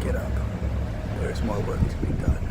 Get up. There's more work to be done.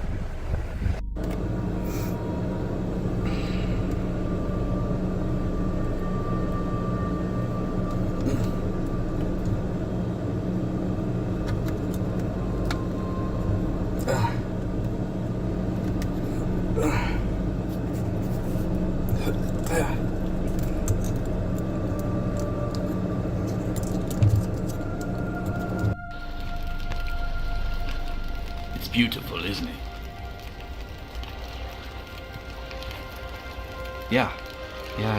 It's beautiful, isn't it? Yeah,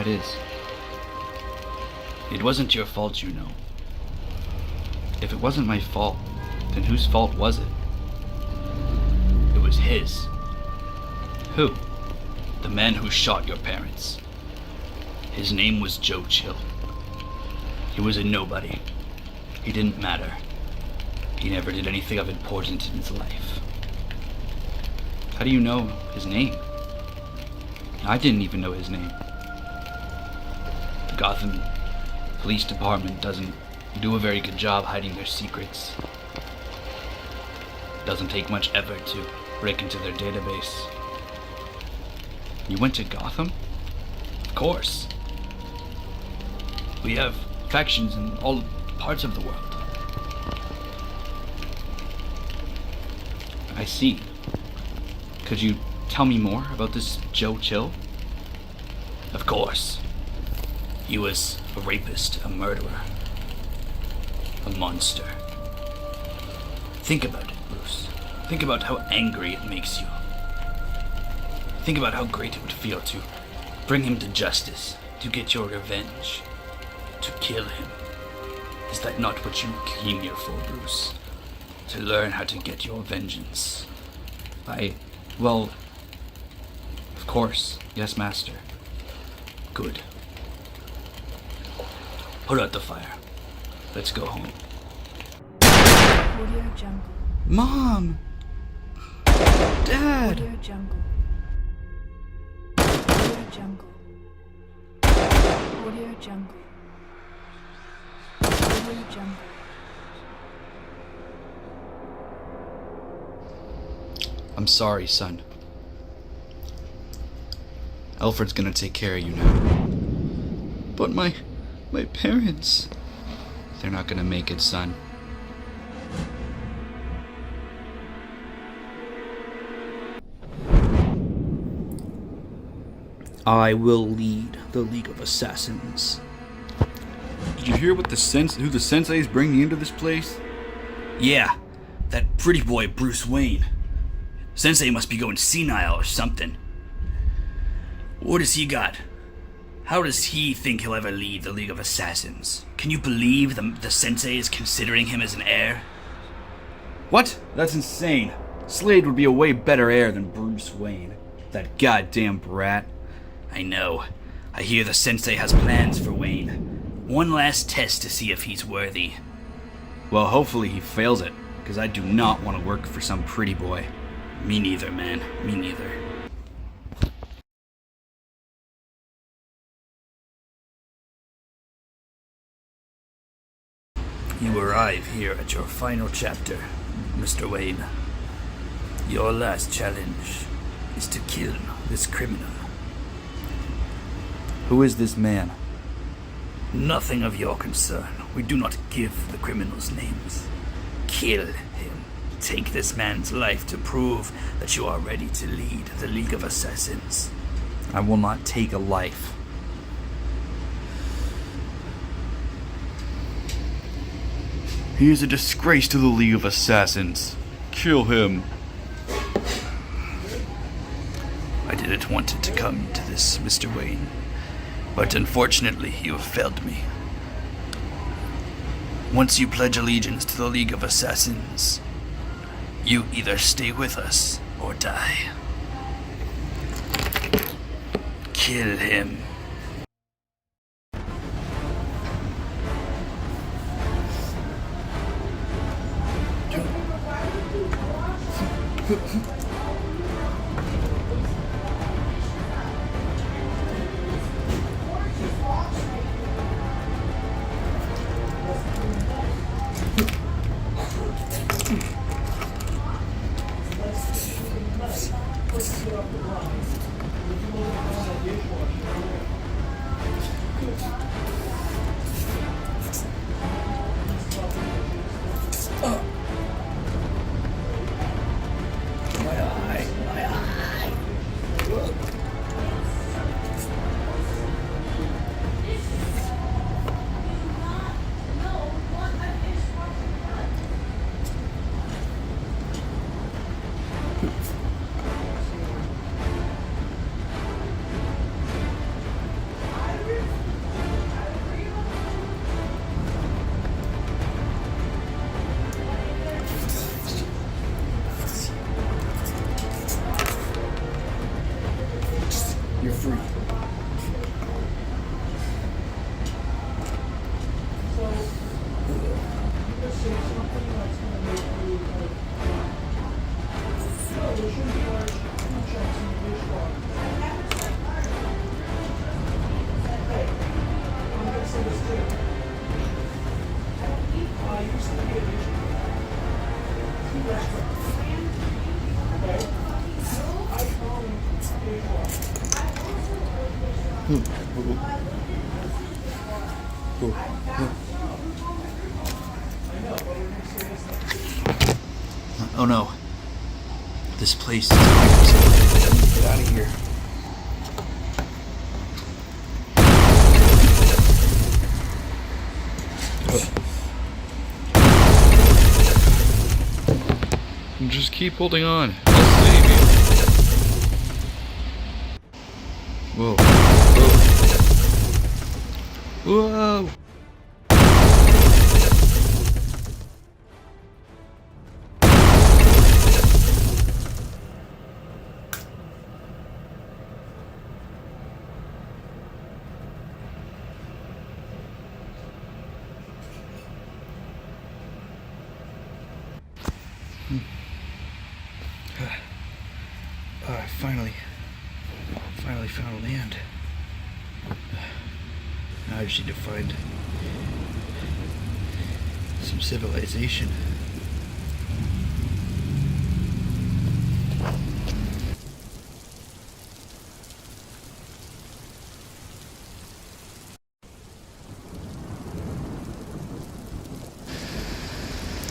it is. It wasn't your fault, you know. If it wasn't my fault, then whose fault was it? It was his. Who? The man who shot your parents. His name was Joe Chill. He was a nobody. He didn't matter. He never did anything of importance in his life. How do you know his name? I didn't even know his name. The Gotham Police Department doesn't do a very good job hiding their secrets. Doesn't take much effort to break into their database. You went to Gotham? Of course. We have factions in all parts of the world. I see. Could you tell me more about this Joe Chill? Of course. He was a rapist, a murderer, a monster. Think about it, Bruce. Think about how angry it makes you. Think about how great it would feel to bring him to justice, to get your revenge, to kill him. Is that not what you came here for, Bruce? To learn how to get your vengeance. Well, of course. Yes, Master. Good. Put out the fire. Let's go home. Audio Jungle. Mom! Dad! Audio Jungle. Audio Jungle. Audio Jungle. Audio Jungle. I'm sorry, son. Alfred's gonna take care of you now. But my parents... They're not gonna make it, son. I will lead the League of Assassins. Did you hear what who the sensei's bringing into this place? Yeah, that pretty boy Bruce Wayne. Sensei must be going senile or something. What has he got? How does he think he'll ever lead the League of Assassins? Can you believe the Sensei is considering him as an heir? What? That's insane. Slade would be a way better heir than Bruce Wayne. That goddamn brat. I know. I hear the Sensei has plans for Wayne. One last test to see if he's worthy. Well, hopefully he fails it, because I do not want to work for some pretty boy. Me neither, man. Me neither. You arrive here at your final chapter, Mr. Wayne. Your last challenge is to kill this criminal. Who is this man? Nothing of your concern. We do not give the criminals names. Kill him. Take this man's life to prove that you are ready to lead the League of Assassins. I will not take a life. He is a disgrace to the League of Assassins. Kill him. I didn't want it to come to this, Mr. Wayne. But unfortunately, you have failed me. Once you pledge allegiance to the League of Assassins, you either stay with us or die. Kill him. Oh no. This place is get out of here. Just keep holding on. I'll save you. Whoa. Whoa. Whoa. I finally found land. Now I just need to find some civilization.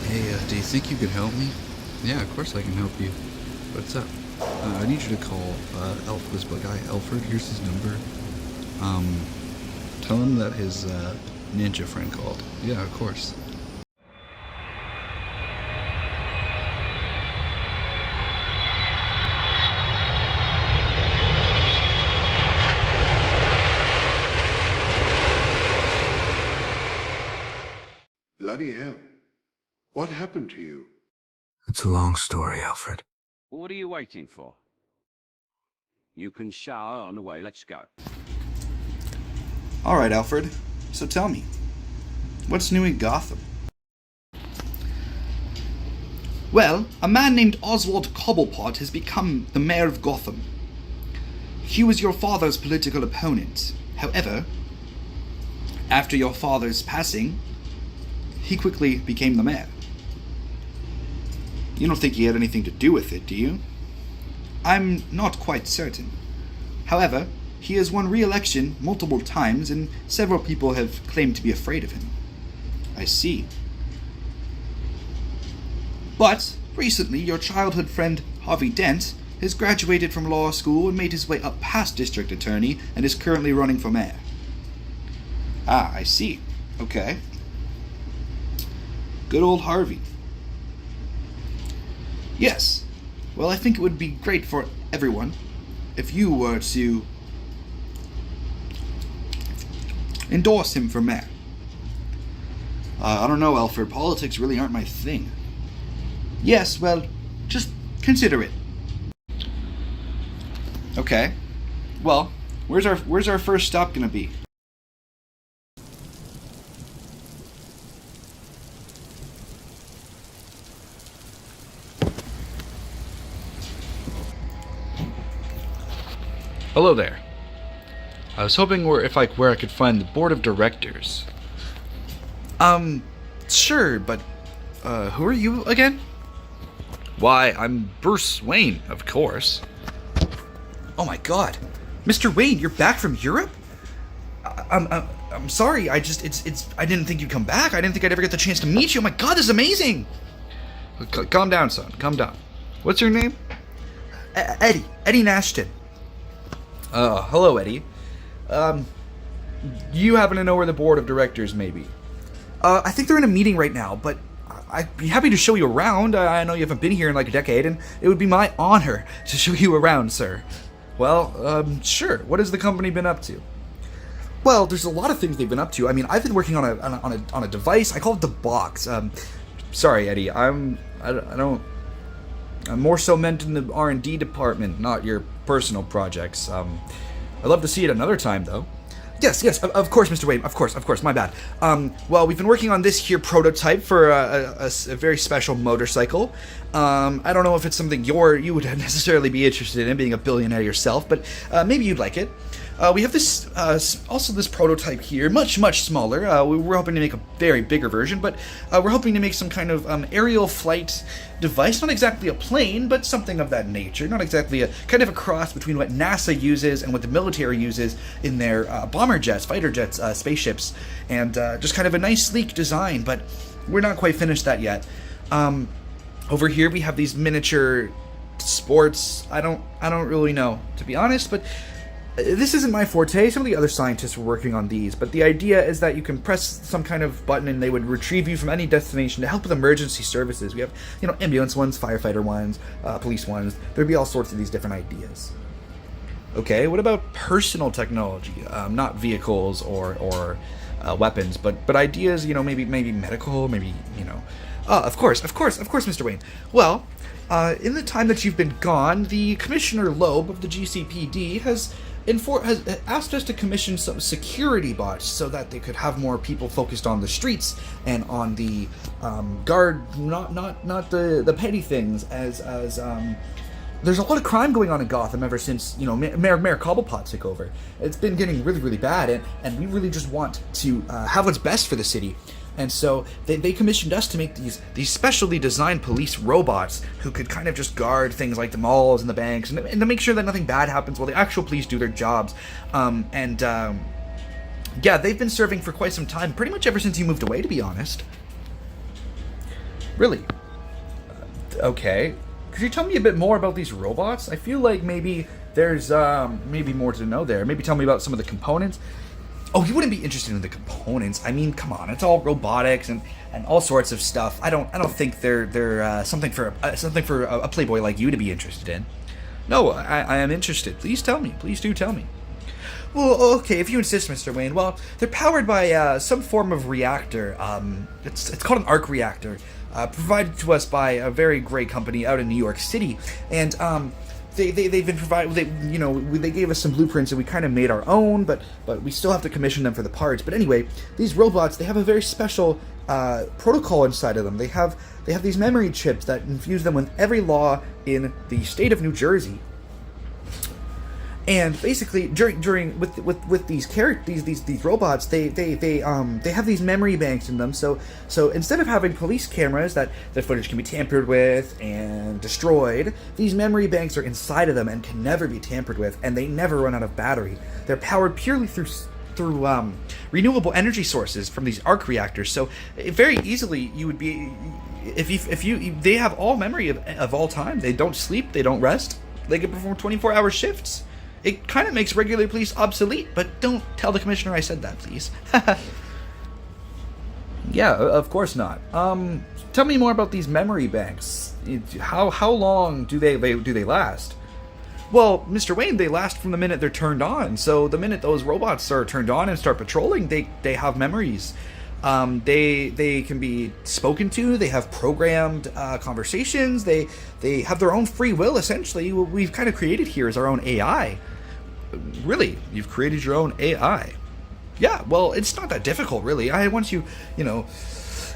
Hey, do you think you could help me? Yeah, of course I can help you. What's up? I need you to call this guy Alfred. Here's his number. Tell him that his ninja friend called. Yeah, of course. Bloody hell. What happened to you? It's a long story, Alfred. What are you waiting for? You can shower on the way. Let's go. Alright, Alfred. So tell me, what's new in Gotham? Well, a man named Oswald Cobblepot has become the mayor of Gotham. He was your father's political opponent. However, after your father's passing, he quickly became the mayor. You don't think he had anything to do with it, do you? I'm not quite certain. However, he has won re-election multiple times, and several people have claimed to be afraid of him. I see. But recently, your childhood friend Harvey Dent has graduated from law school and made his way up past district attorney and is currently running for mayor. Ah, I see. Okay. Good old Harvey. Yes. Well, I think it would be great for everyone if you were to endorse him for mayor. I don't know, Alfred. Politics really aren't my thing. Yes, well, just consider it. Okay. Well, where's our first stop gonna be? Hello there. I was hoping where I could find the board of directors. Sure, but who are you again? Why, I'm Bruce Wayne, of course. Oh my God, Mr. Wayne, you're back from Europe? I'm sorry. I didn't think you'd come back. I didn't think I'd ever get the chance to meet you. Oh my God, this is amazing. Calm down, son. Calm down. What's your name? Eddie Nashton. Hello, Eddie. You happen to know where the board of directors may be? I think they're in a meeting right now, but I'd be happy to show you around. I know you haven't been here in like a decade, and it would be my honor to show you around, sir. Well, sure. What has the company been up to? Well, there's a lot of things they've been up to. I mean, I've been working on a device. I call it the Box. Sorry, Eddie. I'm more so meant in the R&D department, not your personal projects. I'd love to see it another time, though. Yes, of course, Mr. Wayne. Of course, my bad. Well, we've been working on this here prototype for a very special motorcycle. I don't know if it's something you would necessarily be interested in, being a billionaire yourself, but maybe you'd like it. We have this also this prototype here, much smaller. We're hoping to make a very bigger version, but we're hoping to make some kind of aerial flight device. Not exactly a plane, but something of that nature. Not exactly a kind of a cross between what NASA uses and what the military uses in their bomber jets, fighter jets, spaceships, and just kind of a nice sleek design. But we're not quite finished that yet. Over here we have these miniature sports. I don't really know, to be honest, but this isn't my forte. Some of the other scientists were working on these, but the idea is that you can press some kind of button and they would retrieve you from any destination to help with emergency services. We have, ambulance ones, firefighter ones, police ones. There'd be all sorts of these different ideas. Okay, what about personal technology? Not vehicles or weapons, but ideas. Maybe medical. Maybe of course, Mr. Wayne. Well, in the time that you've been gone, the Commissioner Loeb of the GCPD has asked us to commission some security bots so that they could have more people focused on the streets and on the guard, not the petty things. As there's a lot of crime going on in Gotham ever since Mayor Cobblepot took over. It's been getting really bad, and we really just want to have what's best for the city. And so they commissioned us to make these specially designed police robots who could kind of just guard things like the malls and the banks and to make sure that nothing bad happens while the actual police do their jobs. Yeah, they've been serving for quite some time, pretty much ever since you moved away, to be honest. Really? Okay. Could you tell me a bit more about these robots? I feel like maybe there's maybe more to know there. Maybe tell me about some of the components. Oh, you wouldn't be interested in the components. I mean, come on, it's all robotics and all sorts of stuff. I don't think they're something for a playboy like you to be interested in. No, I am interested. Please tell me. Please do tell me. Well, okay, if you insist, Mr. Wayne. Well, they're powered by some form of reactor. It's called an arc reactor, provided to us by a very great company out in New York City, and They've been provided. They gave us some blueprints and we kind of made our own, but we still have to commission them for the parts. But anyway, these robots, they have a very special protocol inside of them. They have these memory chips that infuse them with every law in the state of New Jersey. And basically, during with these robots, they have these memory banks in them. So instead of having police cameras that the footage can be tampered with and destroyed, these memory banks are inside of them and can never be tampered with, and they never run out of battery. They're powered purely through renewable energy sources from these arc reactors. So very easily you would be if you they have all memory of all time. They don't sleep. They don't rest. They can perform 24-hour shifts. It kind of makes regular police obsolete, but don't tell the commissioner I said that, please. Yeah, of course not. Tell me more about these memory banks. How long do they last? Well, Mr. Wayne, they last from the minute they're turned on. So the minute those robots are turned on and start patrolling, they have memories. They can be spoken to. They have programmed conversations. They have their own free will. Essentially, what we've kind of created here is our own AI. Really, you've created your own AI. Yeah, well, it's not that difficult, really. Once you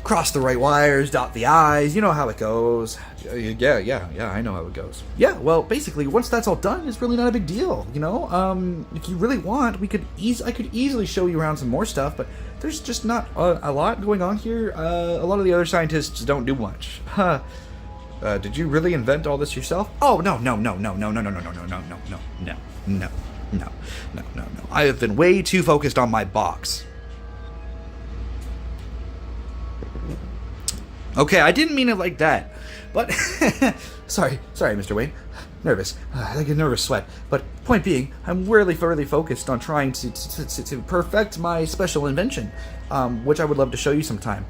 cross the right wires, dot the I's, you know how it goes. Yeah, I know how it goes. Yeah, well, basically, once that's all done, it's really not a big deal, If you really want, I could easily show you around some more stuff, but there's just not a lot going on here. A lot of the other scientists don't do much. Did you really invent all this yourself? Oh, no. I have been way too focused on my box. Okay, I didn't mean it like that, but sorry, Mr. Wayne. Nervous, like a nervous sweat. But point being, I'm really focused on trying to perfect my special invention, which I would love to show you sometime.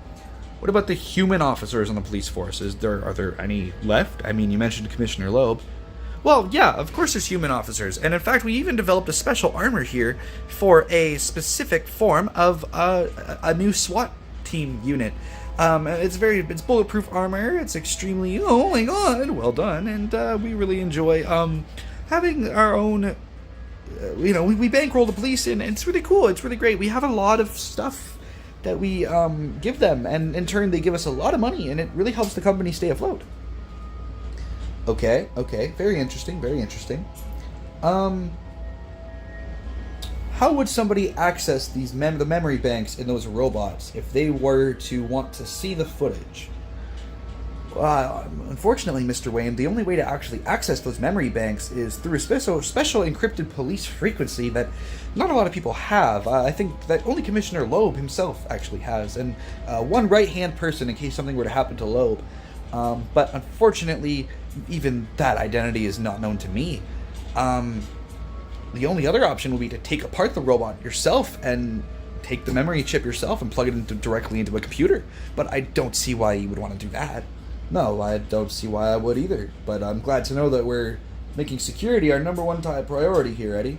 What about the human officers on the police force? Are there any left? I mean, you mentioned Commissioner Loeb. Well, yeah, of course there's human officers, and in fact, we even developed a special armor here for a specific form of a new SWAT team unit. It's bulletproof armor. It's extremely, oh my god, well done, and we really enjoy having our own. We bankroll the police, and it's really cool. It's really great. We have a lot of stuff that we give them, and in turn, they give us a lot of money, and it really helps the company stay afloat. Okay, very interesting. how would somebody access these the memory banks in those robots if they were to want to see the footage? Unfortunately, Mr. Wayne, the only way to actually access those memory banks is through a special encrypted police frequency that not a lot of people have. I think that only Commissioner Loeb himself actually has, and one right-hand person in case something were to happen to Loeb. But unfortunately, even that identity is not known to me. The only other option would be to take apart the robot yourself and take the memory chip yourself and plug it directly into a computer. But I don't see why you would want to do that. No, I don't see why I would either. But I'm glad to know that we're making security our number one top priority here, Eddie.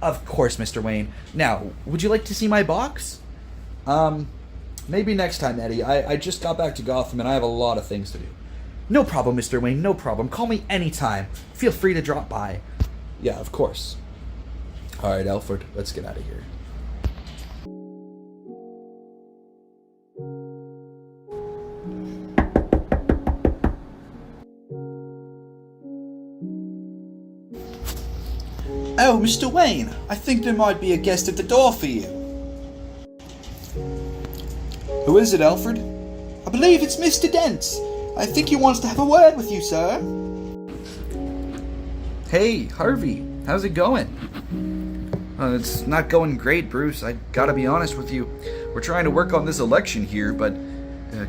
Of course, Mr. Wayne. Now, would you like to see my box? Maybe next time, Eddie. I just got back to Gotham and I have a lot of things to do. No problem, Mr. Wayne, no problem. Call me anytime. Feel free to drop by. Yeah, of course. Alright, Alfred, let's get out of here. Oh, Mr. Wayne, I think there might be a guest at the door for you. Who is it, Alfred? I believe it's Mr. Dent. I think he wants to have a word with you, sir. Hey, Harvey, how's it going? It's not going great, Bruce. I gotta be honest with you. We're trying to work on this election here, but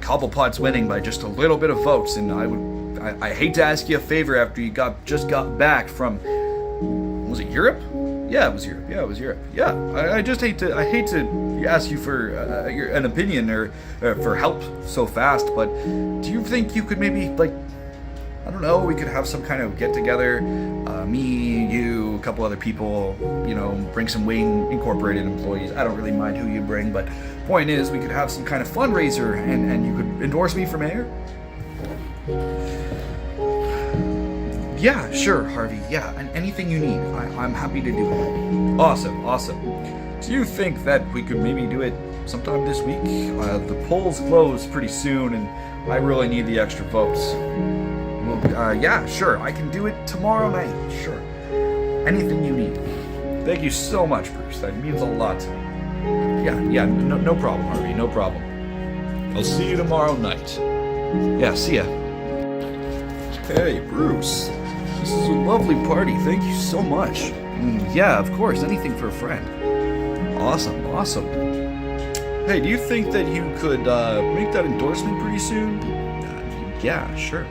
Cobblepot's winning by just a little bit of votes, and I hate to ask you a favor after you just got back from, was it Europe? Yeah, it was Europe. Yeah, I hate to ask you for an opinion or for help so fast, but do you think you could maybe, I don't know, we could have some kind of get-together, me, you, a couple other people, bring some Wayne Incorporated employees. I don't really mind who you bring, but point is, we could have some kind of fundraiser, and you could endorse me for mayor? Yeah, sure, Harvey, yeah, and anything you need, I'm happy to do it. Awesome. Do you think that we could maybe do it sometime this week? The polls close pretty soon, and I really need the extra votes. Well, yeah, sure, I can do it tomorrow night, sure. Anything you need. Thank you so much, Bruce, that means a lot to me. Yeah, no problem, Harvey, no problem. I'll see you tomorrow night. Yeah, see ya. Hey, Bruce. This is a lovely party. Thank you so much. Yeah, of course. Anything for a friend. Awesome. Hey, do you think that you could make that endorsement pretty soon? Yeah, sure.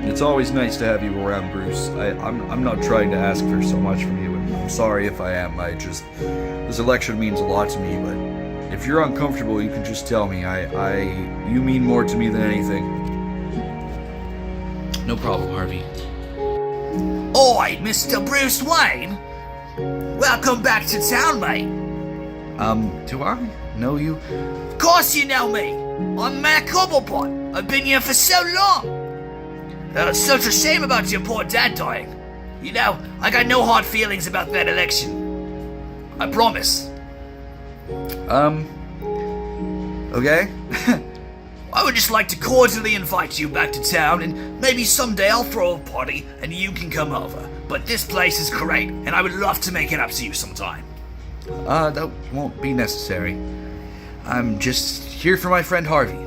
It's always nice to have you around, Bruce. I'm not trying to ask for so much from you, and I'm sorry if I am. This election means a lot to me, but if you're uncomfortable, you can just tell me. You mean more to me than anything. No problem, Harvey. Oi, Mr. Bruce Wayne! Welcome back to town, mate. Do I know you? Of course you know me. I'm Matt Cobblepot. I've been here for so long. It's such a shame about your poor dad dying. I got no hard feelings about that election. I promise. Okay. I would just like to cordially invite you back to town, and maybe someday I'll throw a party and you can come over. But this place is great, and I would love to make it up to you sometime. That won't be necessary. I'm just here for my friend Harvey.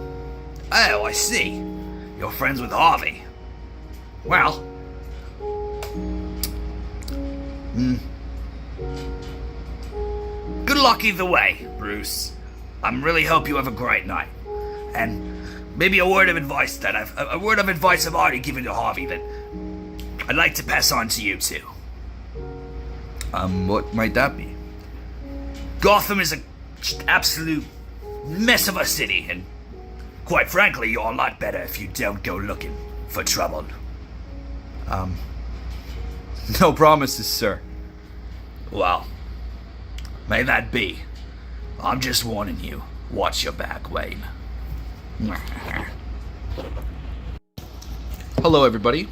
Oh, I see. You're friends with Harvey. Well... Good luck either way, Bruce. I really hope you have a great night. And maybe a word of advice I've already given to Harvey that I'd like to pass on to you too. What might that be? Gotham is an absolute mess of a city, and quite frankly, you're a lot better if you don't go looking for trouble. No promises, sir. Well, may that be. I'm just warning you. Watch your back, Wayne. Hello, everybody.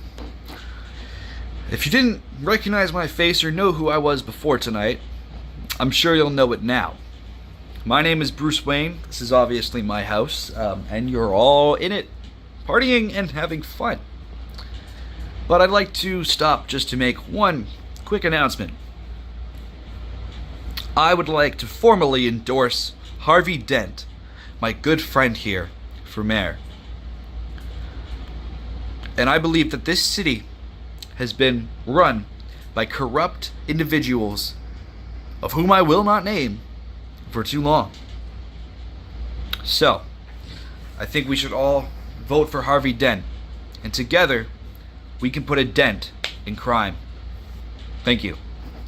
If you didn't recognize my face or know who I was before tonight, I'm sure you'll know it now. My name is Bruce Wayne. This is obviously my house, and you're all in it, partying and having fun. But I'd like to stop just to make one quick announcement. I would like to formally endorse Harvey Dent, my good friend here, for mayor. And I believe that this city has been run by corrupt individuals, of whom I will not name, for too long. So, I think we should all vote for Harvey Dent, and together we can put a dent in crime. Thank you.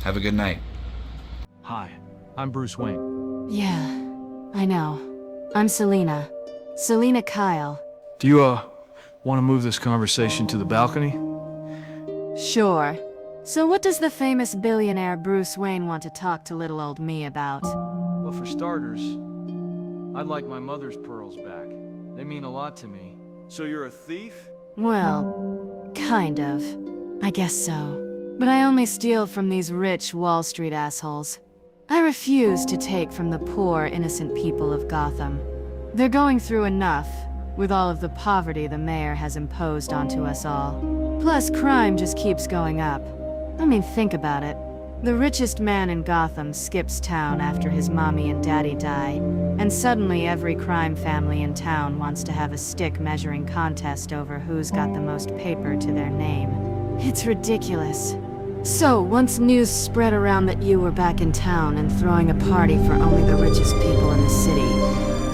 Have a good night. Hi, I'm Bruce Wayne. Yeah, I know. I'm Selina. Selina Kyle. Do you, want to move this conversation to the balcony? Sure. So what does the famous billionaire Bruce Wayne want to talk to little old me about? Well, for starters, I'd like my mother's pearls back. They mean a lot to me. So you're a thief? Well, kind of. I guess so. But I only steal from these rich Wall Street assholes. I refuse to take from the poor, innocent people of Gotham. They're going through enough, with all of the poverty the mayor has imposed onto us all. Plus, crime just keeps going up. I mean, think about it. The richest man in Gotham skips town after his mommy and daddy die, and suddenly every crime family in town wants to have a stick measuring contest over who's got the most paper to their name. It's ridiculous. So, once news spread around that you were back in town and throwing a party for only the richest people in the city,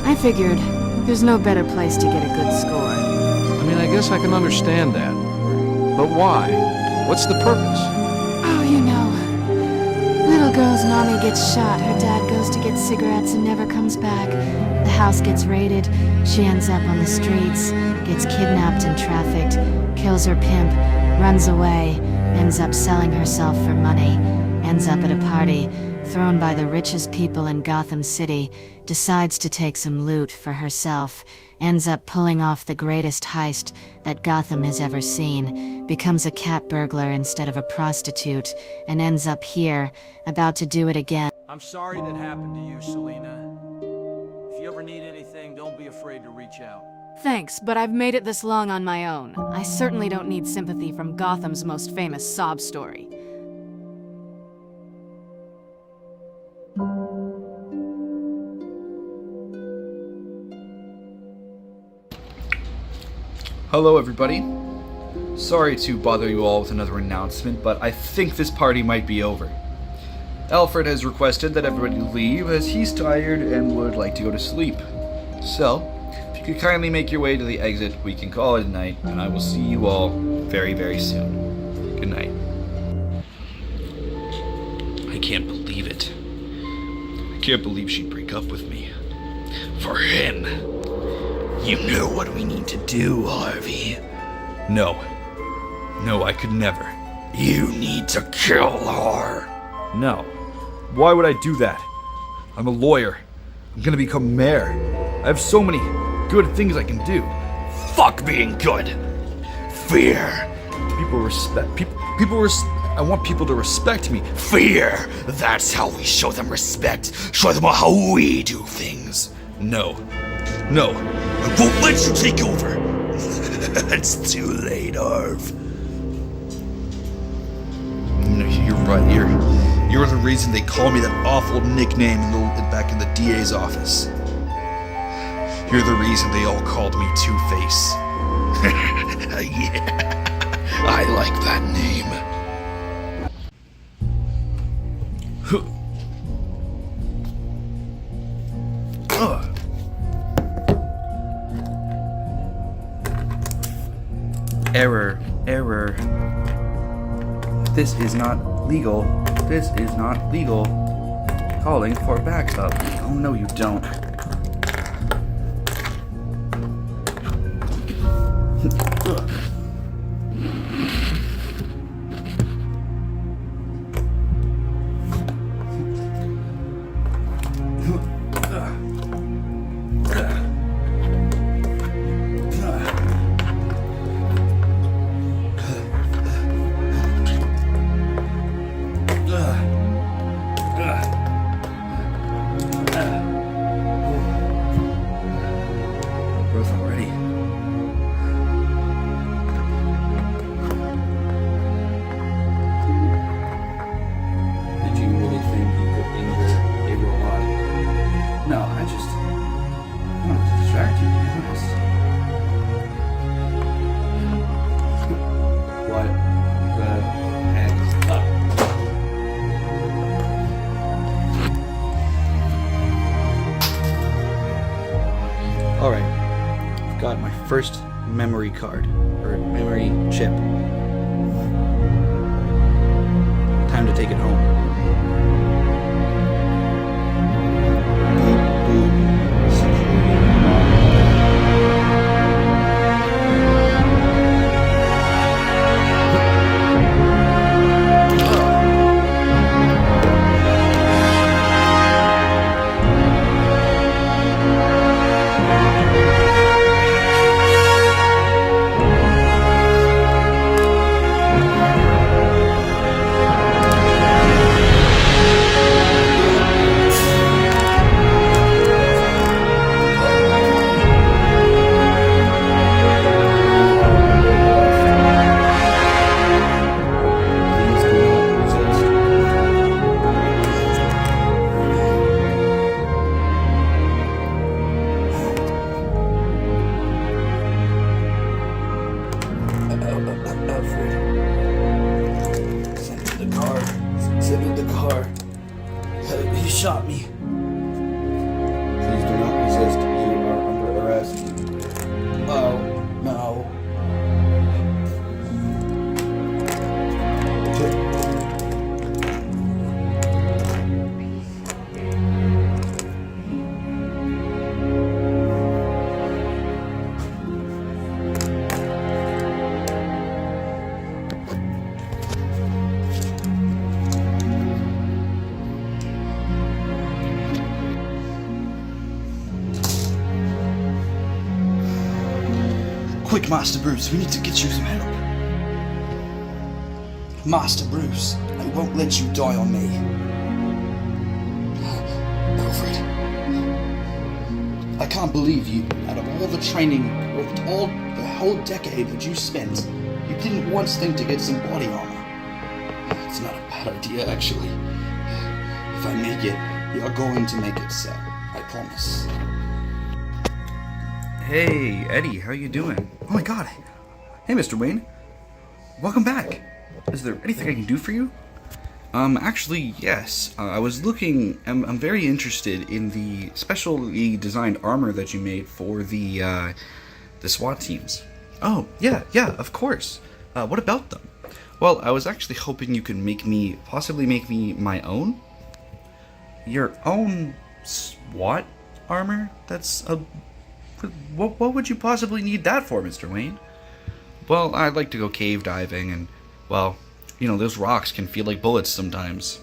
I figured there's no better place to get a good score. I mean, I guess I can understand that. But why? What's the purpose? Oh, you know. Little girl's mommy gets shot, her dad goes to get cigarettes and never comes back. The house gets raided, she ends up on the streets, gets kidnapped and trafficked, kills her pimp, runs away, ends up selling herself for money, ends up at a party, thrown by the richest people in Gotham City, decides to take some loot for herself, ends up pulling off the greatest heist that Gotham has ever seen, becomes a cat burglar instead of a prostitute, and ends up here, about to do it again. I'm sorry that happened to you, Selina. If you ever need anything, don't be afraid to reach out. Thanks, but I've made it this long on my own. I certainly don't need sympathy from Gotham's most famous sob story. Hello, everybody. Sorry to bother you all with another announcement, but I think this party might be over. Alfred has requested that everybody leave as he's tired and would like to go to sleep. So, if you could kindly make your way to the exit, we can call it a night, and I will see you all very, very soon. Good night. I can't believe it. I can't believe she'd break up with me. For him. You know what we need to do, Harvey. No. No, I could never. You need to kill her. No. Why would I do that? I'm a lawyer. I'm gonna become mayor. I have so many good things I can do. Fuck being good. Fear. People respect. I want people to respect me. Fear. That's how we show them respect. Show them how we do things. No. No. I won't let you take over. It's too late, Harv. You're right. You're the reason they call me that awful nickname back in the DA's office. You're the reason they all called me Two-Face. Yeah, I like that name. Error. This is not legal. This is not legal. Calling for backup. Oh, no, you don't. got my first memory card, or memory chip. Time to take it home. Beep, boop, security. Please do not resist. Alfred. Send me the car. Send me the car. He shot me. Please do not resist. You are under arrest. Oh, no. Quick, Master Bruce, we need to get you some help. Master Bruce, I won't let you die on me. Alfred, I can't believe you, out of all the training, the whole decade that you spent, you didn't once think to get some body armor. It's not a bad idea, actually. If I make it, you're going to make it so. I promise. Hey, Eddie, how you doing? Oh my god. Hey, Mr. Wayne. Welcome back. Is there anything I can do for you? Actually, yes. I was looking... I'm very interested in the specially designed armor that you made for the SWAT teams. Oh, yeah, of course. What about them? Well, I was actually hoping you could possibly make me my own? Your own SWAT armor? That's a... What would you possibly need that for, Mr. Wayne? Well, I'd like to go cave diving, and, well, you know, those rocks can feel like bullets sometimes.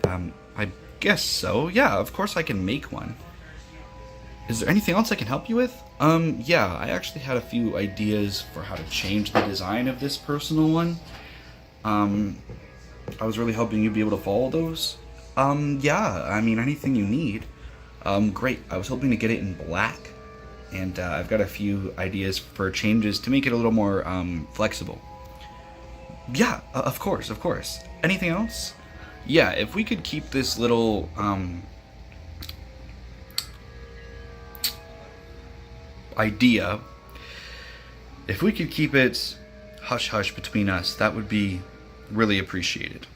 I guess so. Yeah, of course I can make one. Is there anything else I can help you with? Yeah, I actually had a few ideas for how to change the design of this personal one. I was really hoping you'd be able to follow those. Yeah, I mean, anything you need. Great. I was hoping to get it in black. And I've got a few ideas for changes to make it a little more flexible. Yeah, of course. Anything else? Yeah, if we could keep this little idea, if we could keep it hush-hush between us, that would be really appreciated.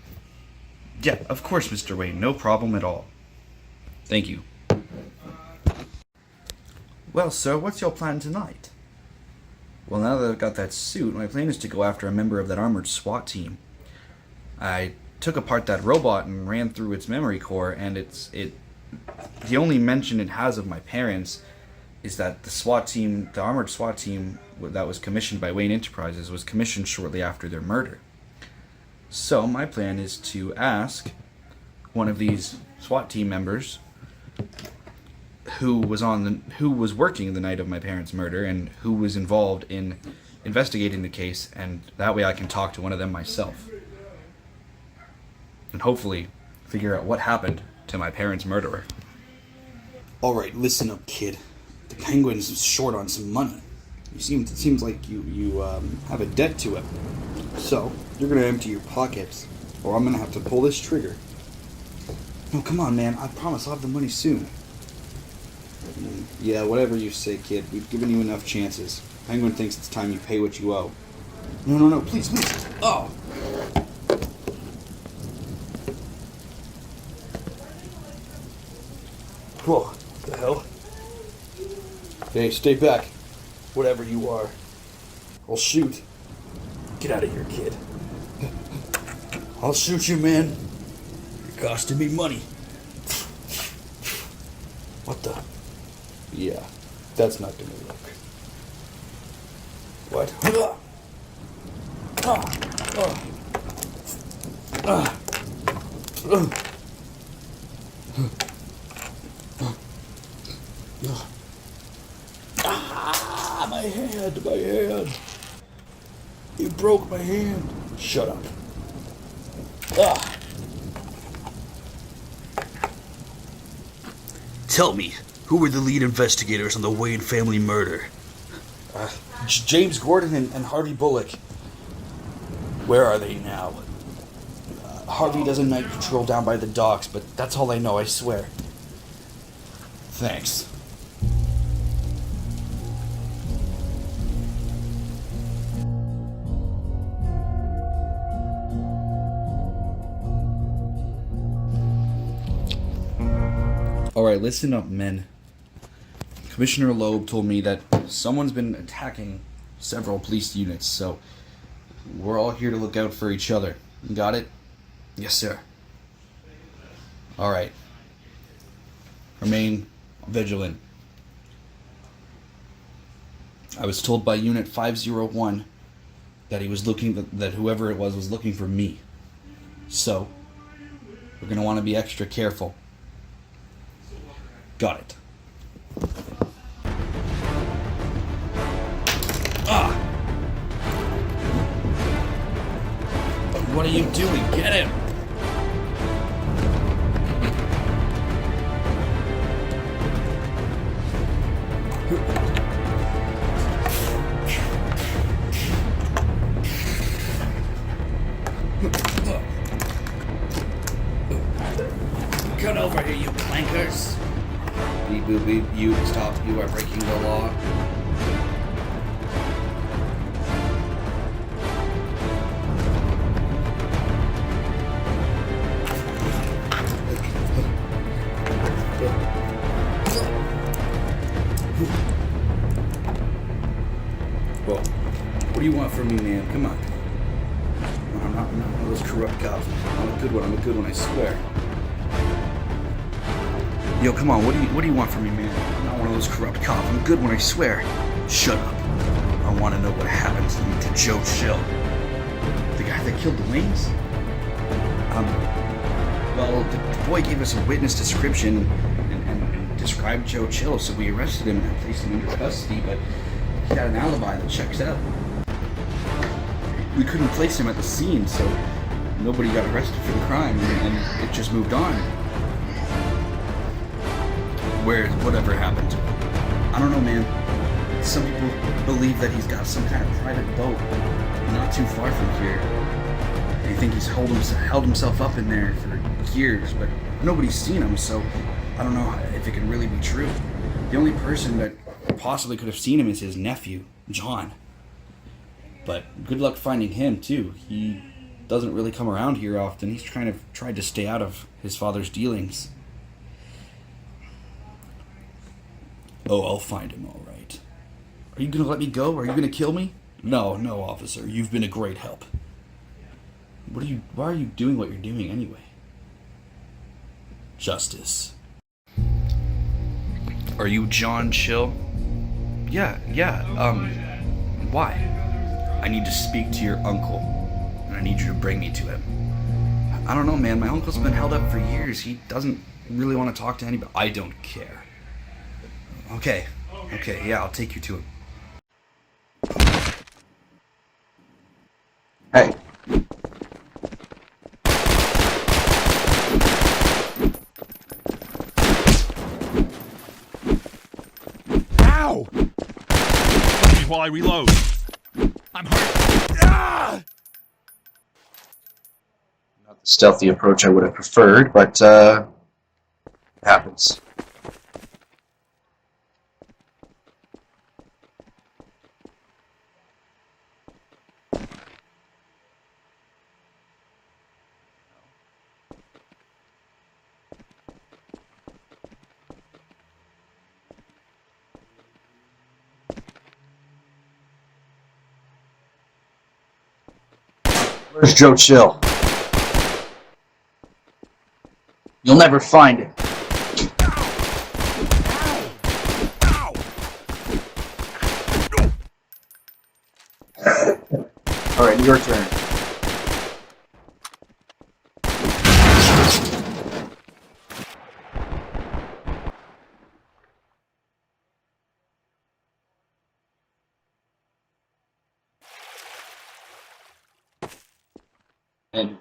Yeah, of course, Mr. Wayne, no problem at all. Thank you. Well, sir, what's your plan tonight? Well, now that I've got that suit, my plan is to go after a member of that armored SWAT team. I took apart that robot and ran through its memory core, and the only mention it has of my parents is that the armored SWAT team that was commissioned by Wayne Enterprises was commissioned shortly after their murder. So my plan is to ask one of these SWAT team members who was working the night of my parents' murder and who was involved in investigating the case, and that way I can talk to one of them myself. And hopefully figure out what happened to my parents' murderer. Alright, listen up, kid. The Penguin's short on some money. It seems like you have a debt to him. So, you're gonna empty your pockets, or I'm gonna have to pull this trigger. No, come on, man. I promise I'll have the money soon. Yeah, whatever you say, kid. We've given you enough chances. Penguin thinks it's time you pay what you owe. No, please. Oh! Whoa, what the hell? Hey, stay back. whatever you are. I'll shoot. Get out of here, kid. I'll shoot you, man. You're costing me money. What the? Yeah, that's not gonna work. What? My hand, my hand. You broke my hand. Shut up. Tell me, who were the lead investigators on the Wayne family murder? James Gordon and Harvey Bullock. Where are they now? Harvey does a night patrol down by the docks, but that's all I know, I swear. Thanks. Alright, listen up, men. Commissioner Loeb told me that someone's been attacking several police units, so we're all here to look out for each other. Got it? Yes, sir. Alright. Remain vigilant. I was told by Unit 501 that that whoever it was looking for me. So, we're gonna want to be extra careful. Got it. What are you doing? Get him! Get over here, you clankers! Beep boop beep, you stop, you are breaking the law. Well, what do you want from me, man? Come on. I'm not one of those corrupt cops. I'm a good one, I swear. Yo, come on, what do you want from me, man? I'm not one of those corrupt cops. I'm a good one, I swear. Shut up. I want to know what happened to Joe Chill. The guy that killed the Wings? Well, the boy gave us a witness description and described Joe Chill, so we arrested him and placed him into custody, but he had an alibi that checks out. We couldn't place him at the scene, so nobody got arrested for the crime, and it just moved on. Whatever happened to him. I don't know, man. Some people believe that he's got some kind of private boat not too far from here. They think he's held himself up in there for years, but nobody's seen him, so I don't know if it can really be true. The only person that possibly could have seen him is his nephew, John. But good luck finding him, too. He doesn't really come around here often. He's tried to stay out of his father's dealings. Oh, I'll find him, all right. Are you gonna let me go? Are you gonna kill me? No, officer. You've been a great help. Why are you doing what you're doing anyway? Justice. Are you John Chill? Yeah, why? I need to speak to your uncle, and I need you to bring me to him. I don't know, man. My uncle's been held up for years. He doesn't really want to talk to anybody. I don't care. Okay, yeah, I'll take you to him. Hey. Ow! Let me while I reload. I'm hurt. Ah! Not the stealthy approach I would have preferred, but it happens. Where's Joe Chill? You'll never find it. Alright, your turn. And